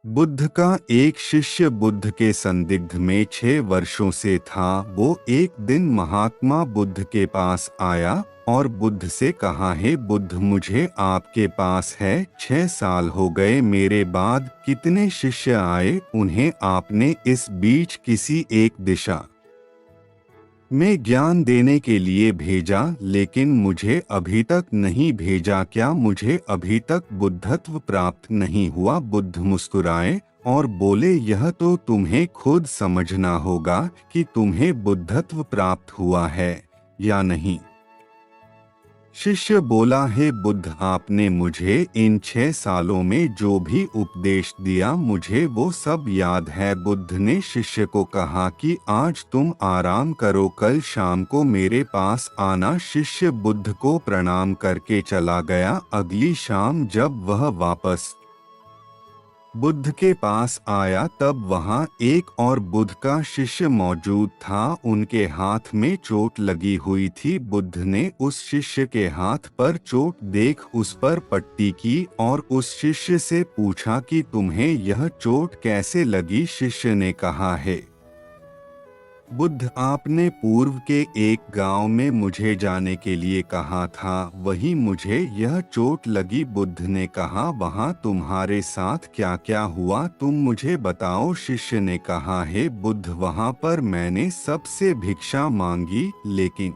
बुद्ध का एक शिष्य बुद्ध के संदिग्ध में 6 वर्षों से था। वो एक दिन महात्मा बुद्ध के पास आया और बुद्ध से कहा, हे बुद्ध, मुझे आपके पास है 6 साल हो गए। मेरे बाद कितने शिष्य आए, उन्हें आपने इस बीच किसी एक दिशा में ज्ञान देने के लिए भेजा, लेकिन मुझे अभी तक नहीं भेजा। क्या मुझे अभी तक बुद्धत्व प्राप्त नहीं हुआ? बुद्ध मुस्कुराए और बोले, यह तो तुम्हें खुद समझना होगा कि तुम्हें बुद्धत्व प्राप्त हुआ है या नहीं। शिष्य बोला, हे बुद्ध, आपने मुझे इन 6 सालों में जो भी उपदेश दिया मुझे वो सब याद है। बुद्ध ने शिष्य को कहा कि आज तुम आराम करो, कल शाम को मेरे पास आना। शिष्य बुद्ध को प्रणाम करके चला गया। अगली शाम जब वह वापस बुद्ध के पास आया तब वहां एक और बुद्ध का शिष्य मौजूद था। उनके हाथ में चोट लगी हुई थी। बुद्ध ने उस शिष्य के हाथ पर चोट देख उस पर पट्टी की और उस शिष्य से पूछा कि तुम्हें यह चोट कैसे लगी? शिष्य ने कहा, है बुद्ध, आपने पूर्व के एक गांव में मुझे जाने के लिए कहा था, वहीं मुझे यह चोट लगी। बुद्ध ने कहा, वहां तुम्हारे साथ क्या क्या हुआ, तुम मुझे बताओ। शिष्य ने कहा, हे बुद्ध, वहां पर मैंने सबसे भिक्षा मांगी, लेकिन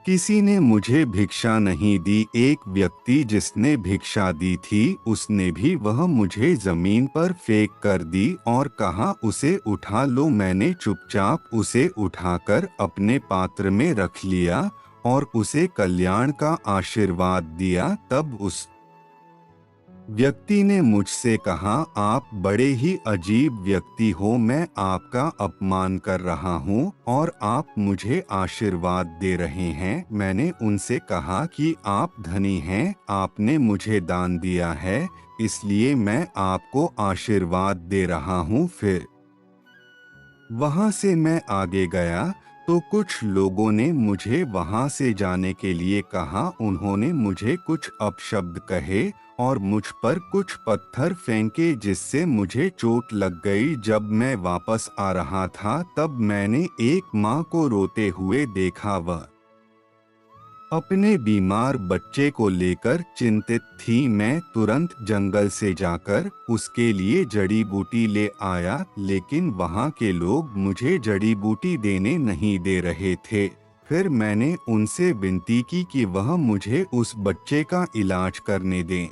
किसी ने मुझे भिक्षा नहीं दी। एक व्यक्ति जिसने भिक्षा दी थी उसने भी वह मुझे जमीन पर फेंक कर दी और कहा, उसे उठा लो। मैंने चुपचाप उसे उठाकर अपने पात्र में रख लिया और उसे कल्याण का आशीर्वाद दिया। तब उस व्यक्ति ने मुझसे कहा, आप बड़े ही अजीब व्यक्ति हो, मैं आपका अपमान कर रहा हूँ और आप मुझे आशीर्वाद दे रहे हैं। मैंने उनसे कहा कि आप धनी हैं, आपने मुझे दान दिया है, इसलिए मैं आपको आशीर्वाद दे रहा हूँ। फिर वहां से मैं आगे गया तो कुछ लोगों ने मुझे वहां से जाने के लिए कहा। उन्होंने मुझे कुछ अपशब्द कहे और मुझ पर कुछ पत्थर फेंके जिससे मुझे चोट लग गई। जब मैं वापस आ रहा था तब मैंने एक माँ को रोते हुए देखा। वह अपने बीमार बच्चे को लेकर चिंतित थी। मैं तुरंत जंगल से जाकर उसके लिए जड़ी बूटी ले आया, लेकिन वहाँ के लोग मुझे जड़ी बूटी देने नहीं दे रहे थे। फिर मैंने उनसे विनती की कि वह मुझे उस बच्चे का इलाज करने दें।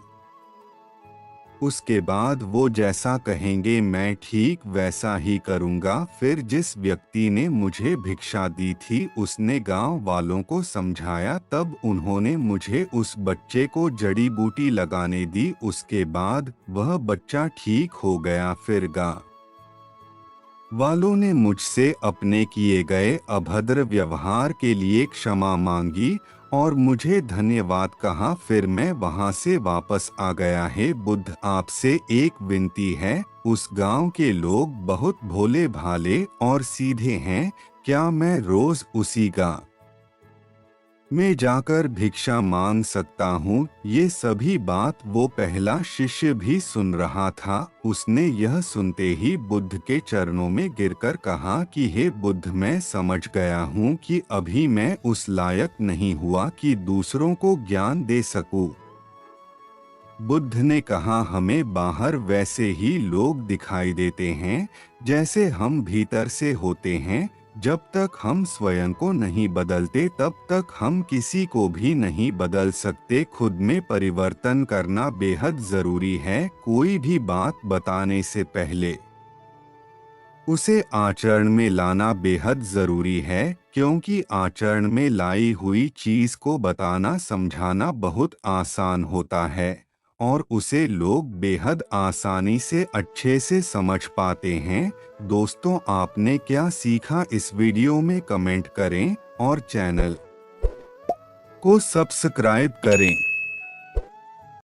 उसके बाद वो जैसा कहेंगे मैं ठीक वैसा ही करूँगा। फिर जिस व्यक्ति ने मुझे भिक्षा दी थी उसने गांव वालों को समझाया, तब उन्होंने मुझे उस बच्चे को जड़ी बूटी लगाने दी। उसके बाद वह बच्चा ठीक हो गया। फिर गांव वालों ने मुझसे अपने किए गए अभद्र व्यवहार के लिए क्षमा मांगी और मुझे धन्यवाद कहा। फिर मैं वहां से वापस आ गया। है बुद्ध, आपसे एक विनती है, उस गांव के लोग बहुत भोले भाले और सीधे हैं। क्या मैं रोज उसी गांव में जाकर भिक्षा मांग सकता हूँ? ये सभी बात वो पहला शिष्य भी सुन रहा था। उसने यह सुनते ही बुद्ध के चरणों में गिरकर कहा कि हे बुद्ध, मैं समझ गया हूँ कि अभी मैं उस लायक नहीं हुआ कि दूसरों को ज्ञान दे सकूं। बुद्ध ने कहा, हमें बाहर वैसे ही लोग दिखाई देते हैं जैसे हम भीतर से होते हैं। जब तक हम स्वयं को नहीं बदलते तब तक हम किसी को भी नहीं बदल सकते। खुद में परिवर्तन करना बेहद जरूरी है। कोई भी बात बताने से पहले उसे आचरण में लाना बेहद जरूरी है, क्योंकि आचरण में लाई हुई चीज को बताना समझाना बहुत आसान होता है और उसे लोग बेहद आसानी से अच्छे से समझ पाते हैं। दोस्तों, आपने क्या सीखा इस वीडियो में कमेंट करें और चैनल को सब्सक्राइब करें।